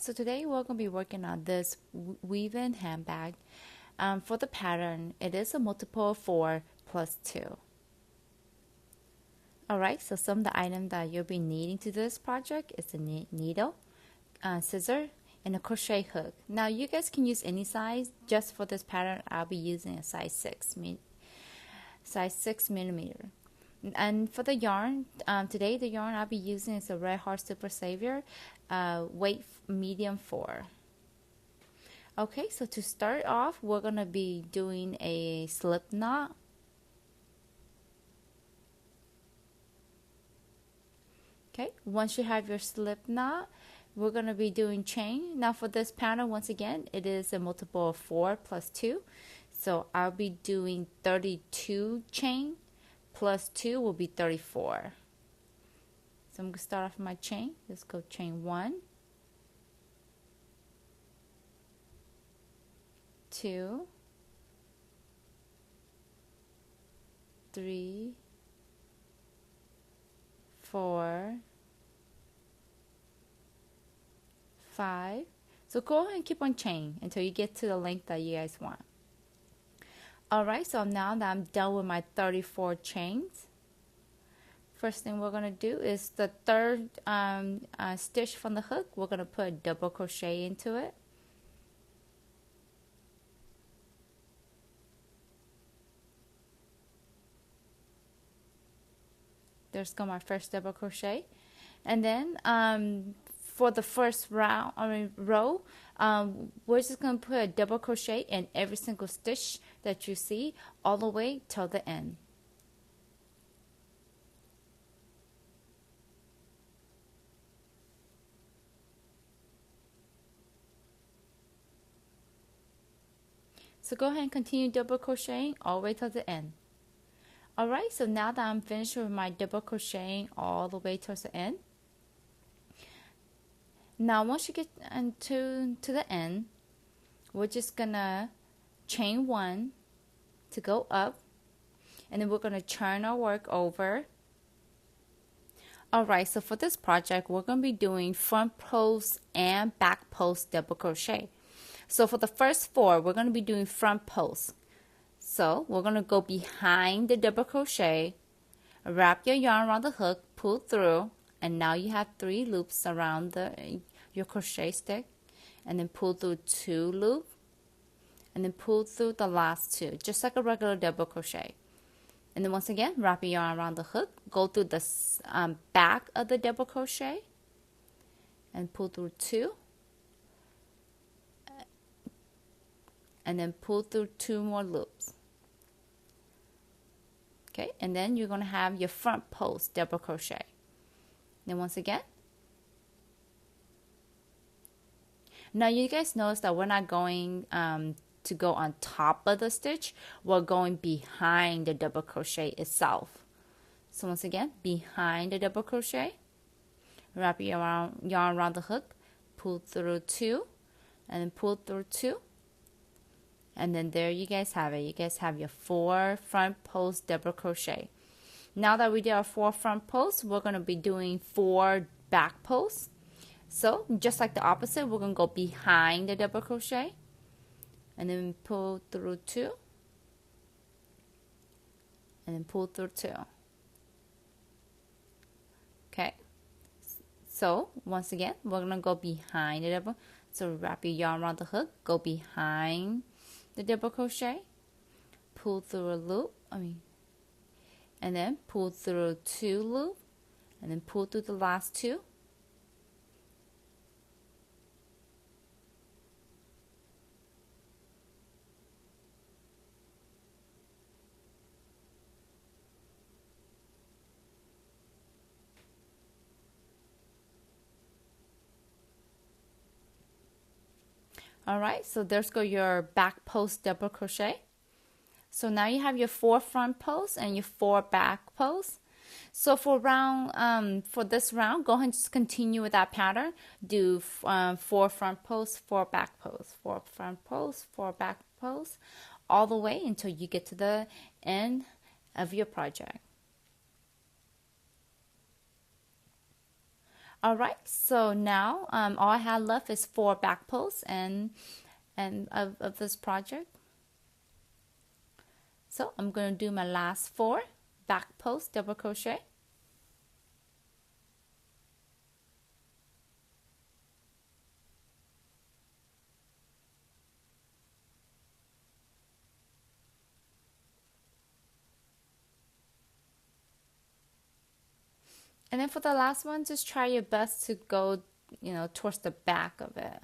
So today we're going to be working on this weave-in handbag. For the pattern, it is a multiple 4 plus 2. Alright, so some of the items that you'll be needing to this project is a needle, scissor, and a crochet hook. Now you guys can use any size. Just for this pattern, I'll be using a size 6 millimeter. And for the yarn, today the yarn I'll be using is a Red Heart Super Savior, weight medium 4. Okay, so to start off, we're going to be doing a slip knot. Okay, once you have your slip knot, we're going to be doing chain. Now for this pattern, once again, it is a multiple of 4 plus 2. So I'll be doing 32 chain plus 2 will be 34. So I'm going to start off my chain. Let's go chain 1, 2, 3, 4, 5. So go ahead and keep on chaining until you get to the length that you guys want. Alright, so now that I'm done with my 34 chains, first thing we're going to do is the third stitch from the hook, we're going to put a double crochet into it. There's go my first double crochet, and then for the first row, we're just going to put a double crochet in every single stitch that you see all the way till the end. So go ahead and continue double crocheting all the way till the end. Alright, so now that I'm finished with my double crocheting all the way towards the end, now once you get to the end, we're just gonna chain 1 to go up, and then we're gonna turn our work over. Alright, so for this project, we're gonna be doing front post and back post double crochet. So for the first 4, we're gonna be doing front post. So we're going to go behind the double crochet, wrap your yarn around the hook, pull through, and now you have 3 loops around your crochet stick, and then pull through 2 loops, and then pull through the last 2, just like a regular double crochet. And then once again, wrap your yarn around the hook, go through the back of the double crochet, and pull through 2, and then pull through 2 more loops. Okay, and then you're going to have your front post double crochet. Then once again, now you guys notice that we're not going to go on top of the stitch, we're going behind the double crochet itself. So once again, behind the double crochet, wrap your yarn around the hook, pull through 2, and then pull through 2. And then there you guys have it. You guys have your 4 front post double crochet. Now that we did our 4 front posts, we're going to be doing 4 back posts. So just like the opposite, we're going to go behind the double crochet, and then pull through 2, and then pull through 2. Okay, so once again, we're going to go behind the double. So wrap your yarn around the hook, go behind the double crochet, pull through a loop, and then pull through 2 loops, and then pull through the last 2. Alright, so there's go your back post double crochet. So now you have your 4 front posts and your 4 back posts. So for this round, go ahead and just continue with that pattern. Do 4 front posts, 4 back posts, 4 front posts, 4 back posts, all the way until you get to the end of your project. All right, so now all I have left is 4 back posts and of this project. So I'm going to do my last 4 back posts double crochet. And then for the last one, just try your best to go, towards the back of it.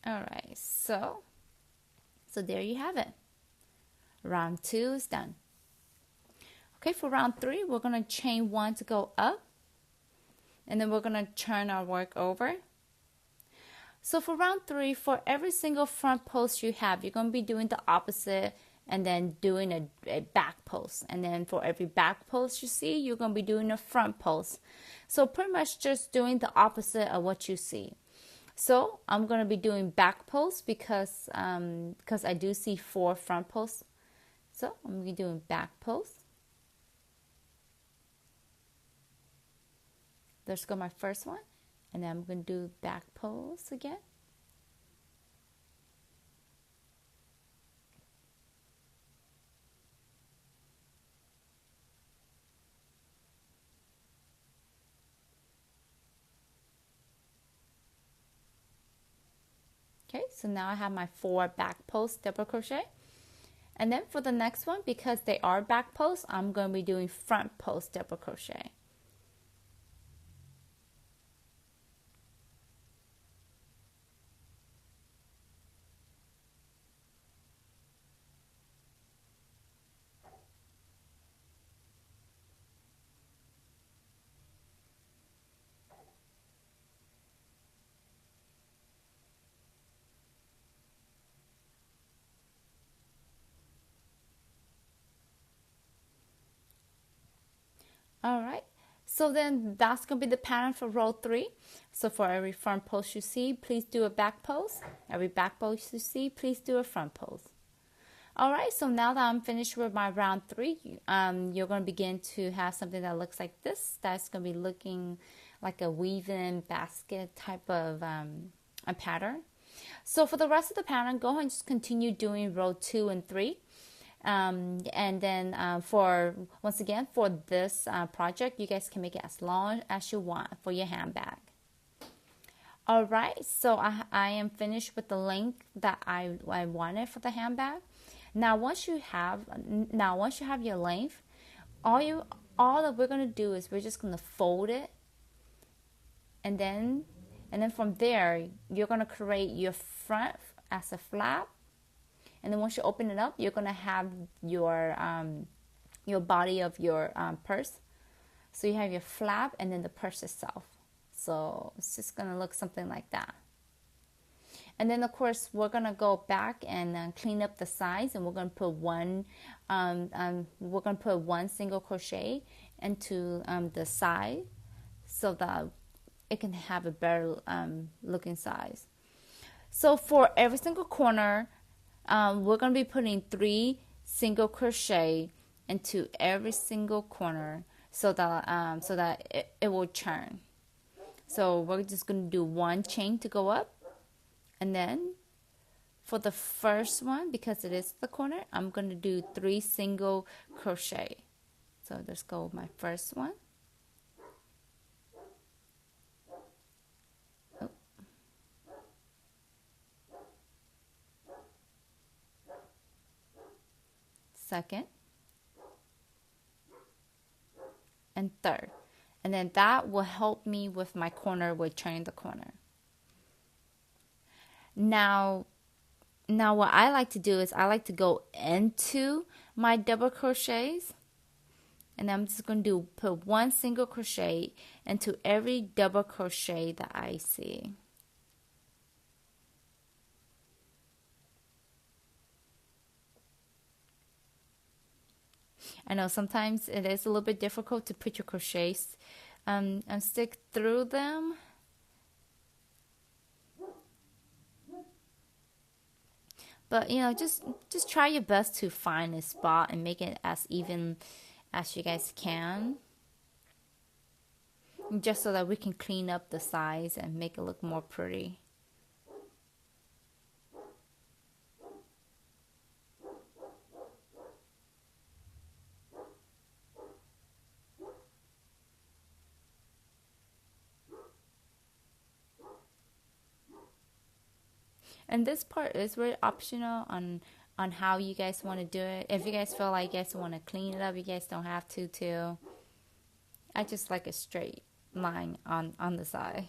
All right, so there you have it. Round 2 is done. Okay, for round 3, we're going to chain 1 to go up, and then we're going to turn our work over. So for round 3, for every single front post you have, you're going to be doing the opposite and then doing a back post. And then for every back post you see, you're going to be doing a front post. So pretty much just doing the opposite of what you see. So I'm going to be doing back posts because I do see 4 front posts. So I'm going to be doing back posts. Let's go my first one, and then I'm going to do back post again. Okay, so now I have my 4 back posts double crochet. And then for the next one, because they are back posts, I'm going to be doing front post double crochet. All right, so then that's going to be the pattern for row 3. So for every front post you see, please do a back post. Every back post you see, please do a front post. All right, so now that I'm finished with my round 3, you're going to begin to have something that looks like this. That's going to be looking like a weave-in basket type of a pattern. So for the rest of the pattern, go ahead and just continue doing row 2 and 3. And then once again, for this project, you guys can make it as long as you want for your handbag. All right, so I am finished with the length that I wanted for the handbag. Now once you have your length, all that we're gonna do is we're just gonna fold it, and then from there you're gonna create your front as a flap. And then once you open it up, you're going to have your body of your purse. So you have your flap and then the purse itself. So it's just going to look something like that. And then, of course, we're going to go back and clean up the sides. And we're going to put one single crochet into the side so that it can have a better looking size. So for every single corner, we're going to be putting 3 single crochet into every single corner so that it will turn. So we're just going to do 1 chain to go up, and then for the first one, because it is the corner, I'm going to do 3 single crochet. So let's go with my first one. Second and third, and then that will help me with my corner with turning the corner. Now what I like to do is I like to go into my double crochets, and I'm just going to put 1 single crochet into every double crochet that I see. I know sometimes it is a little bit difficult to put your crochets and stick through them. But you know, just try your best to find a spot and make it as even as you guys can, just so that we can clean up the sides and make it look more pretty. And this part is very optional on how you guys want to do it. If you guys feel like you guys want to clean it up, you guys don't have to too. I just like a straight line on the side.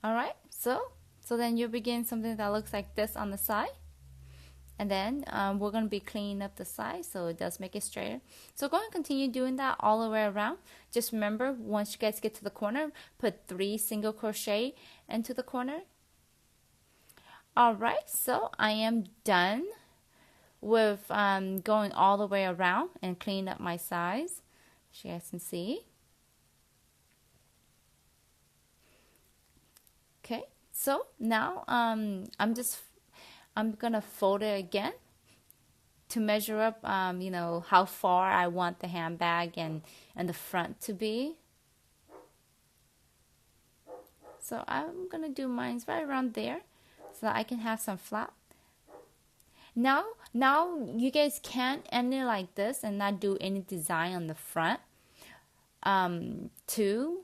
All right, so then you begin something that looks like this on the side. And then we're going to be cleaning up the side so it does make it straighter. So go and continue doing that all the way around. Just remember, once you guys get to the corner, put 3 single crochet into the corner. Alright, so I am done with going all the way around and cleaning up my sides, as you guys can see. Okay, so now I'm gonna fold it again to measure up, you know, how far I want the handbag and the front to be. So I'm gonna do mine right around there, so that I can have some flap. Now you guys can end it like this and not do any design on the front, too.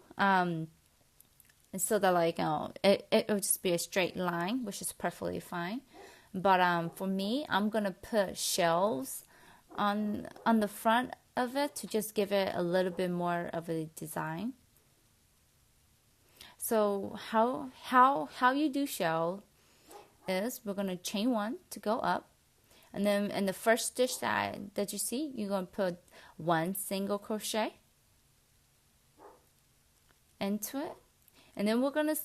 So that like it will just be a straight line, which is perfectly fine. But for me, I'm gonna put shelves on the front of it to just give it a little bit more of a design. So how you do shell is we're gonna chain 1 to go up, and then in the first stitch that you see, you're gonna put 1 single crochet into it. And then we're gonna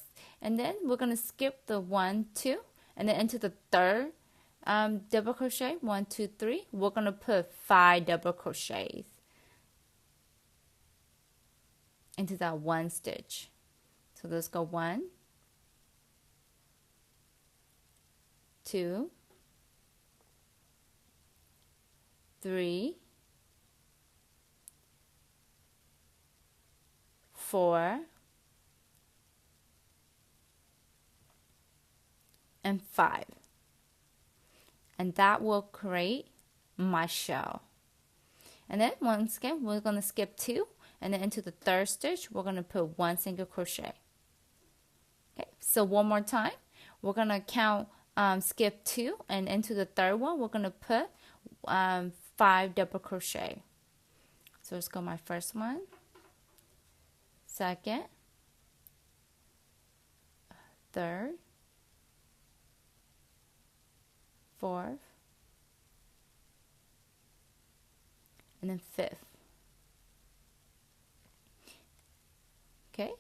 skip the 1, 2, and then into the third double crochet, 1, 2, 3. We're gonna put 5 double crochets into that 1 stitch. So let's go 1, 2, 3, 4, and 5, and that will create my shell. And then once again, we're going to skip 2, and then into the third stitch we're going to put 1 single crochet. Okay, so one more time, we're going to count skip 2, and into the third one we're going to put 5 double crochet. So let's go my first one, second, third, fourth, and then fifth. Okay,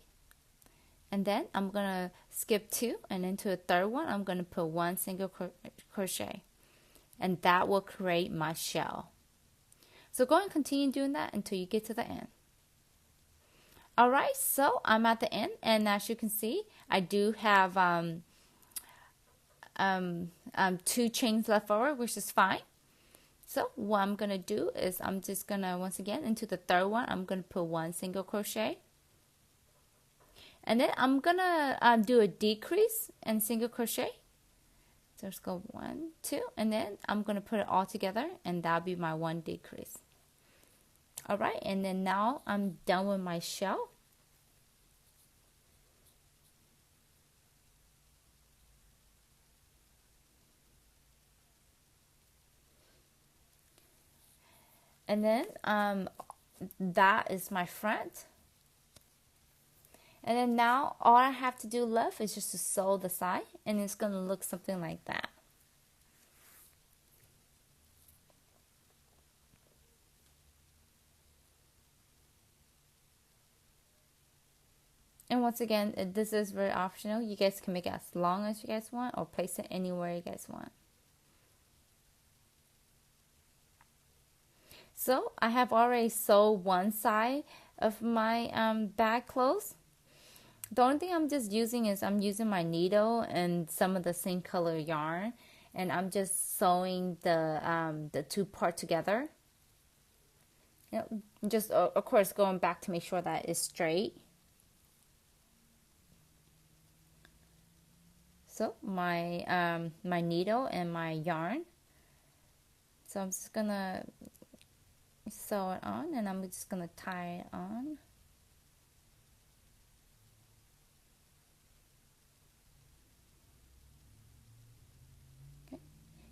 and then I'm gonna skip 2, and into a third one I'm gonna put 1 single crochet, and that will create my shell. So go and continue doing that until you get to the end. Alright, so I'm at the end, and as you can see, I do have 2 chains left over, which is fine. So what I'm gonna do is I'm just gonna, once again, into the third one I'm gonna put 1 single crochet, and then I'm gonna do a decrease and single crochet. So let's go 1, 2, and then I'm gonna put it all together, and that'll be my 1 decrease. Alright, and then now I'm done with my shell. And then that is my front. And then now all I have to do left is just to sew the side, and it's going to look something like that. once again, this is very optional. You guys can make it as long as you guys want or place it anywhere you guys want. So I have already sewed one side of my bag closed. The only thing I'm just using is I'm using my needle and some of the same color yarn, and I'm just sewing the two part together. Just of course going back to make sure that it's straight. So my my needle and my yarn. So I'm just gonna sew it on, and I'm just gonna tie it on. Okay.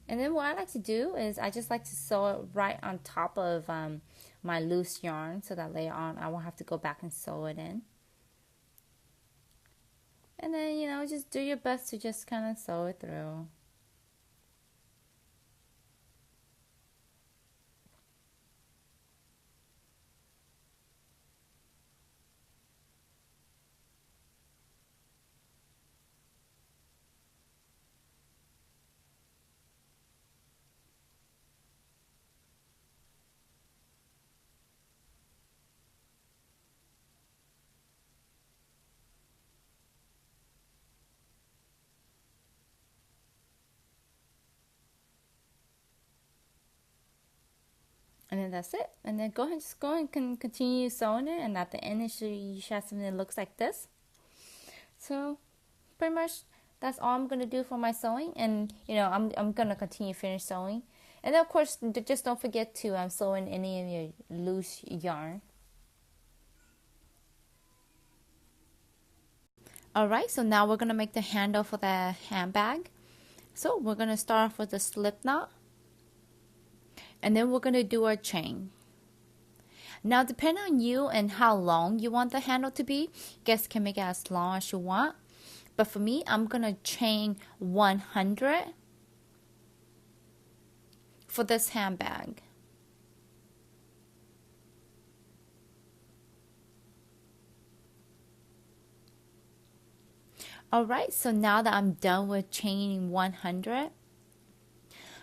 And then what I like to do is I just like to sew it right on top of my loose yarn, so that later on I won't have to go back and sew it in. And then, you know, just do your best to just kind of sew it through. And then that's it. And then go ahead, just go and continue sewing it. And at the end, you should have something that looks like this. So pretty much that's all I'm gonna do for my sewing. And you know, I'm gonna continue finish sewing. And then of course, just don't forget to sew in any of your loose yarn. Alright, so now we're gonna make the handle for the handbag. So we're gonna start off with the slip knot. And then we're going to do our chain. Now, depending on you and how long you want the handle to be, you guys can make it as long as you want. But for me, I'm going to chain 100 for this handbag. Alright, so now that I'm done with chaining 100,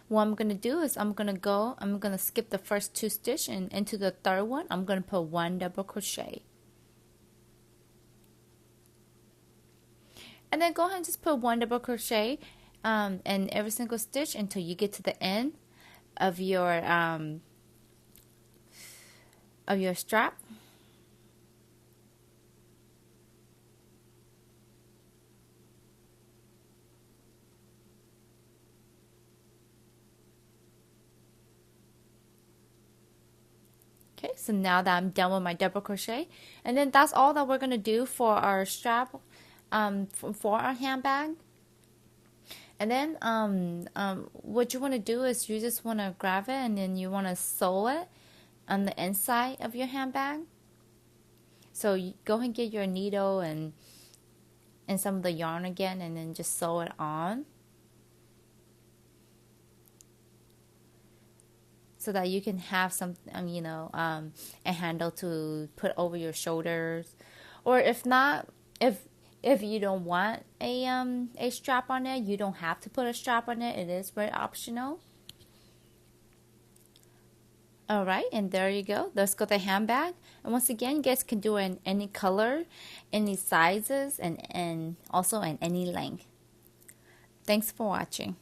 what I'm going to do is I'm going to skip the first 2 stitches, and into the third one, I'm going to put 1 double crochet. And then go ahead and just put 1 double crochet in every single stitch until you get to the end of your strap. Okay, so now that I'm done with my double crochet, and then that's all that we're gonna do for our strap, for our handbag. And then what you want to do is you just want to grab it, and then you want to sew it on the inside of your handbag. So you go ahead and get your needle and some of the yarn again, and then just sew it on, so that you can have some, a handle to put over your shoulders. Or if not, if you don't want a strap on it, you don't have to put a strap on it. It is very optional. Alright, and there you go. Let's go the handbag. And once again, you guys can do it in any color, any sizes, and also in any length. Thanks for watching.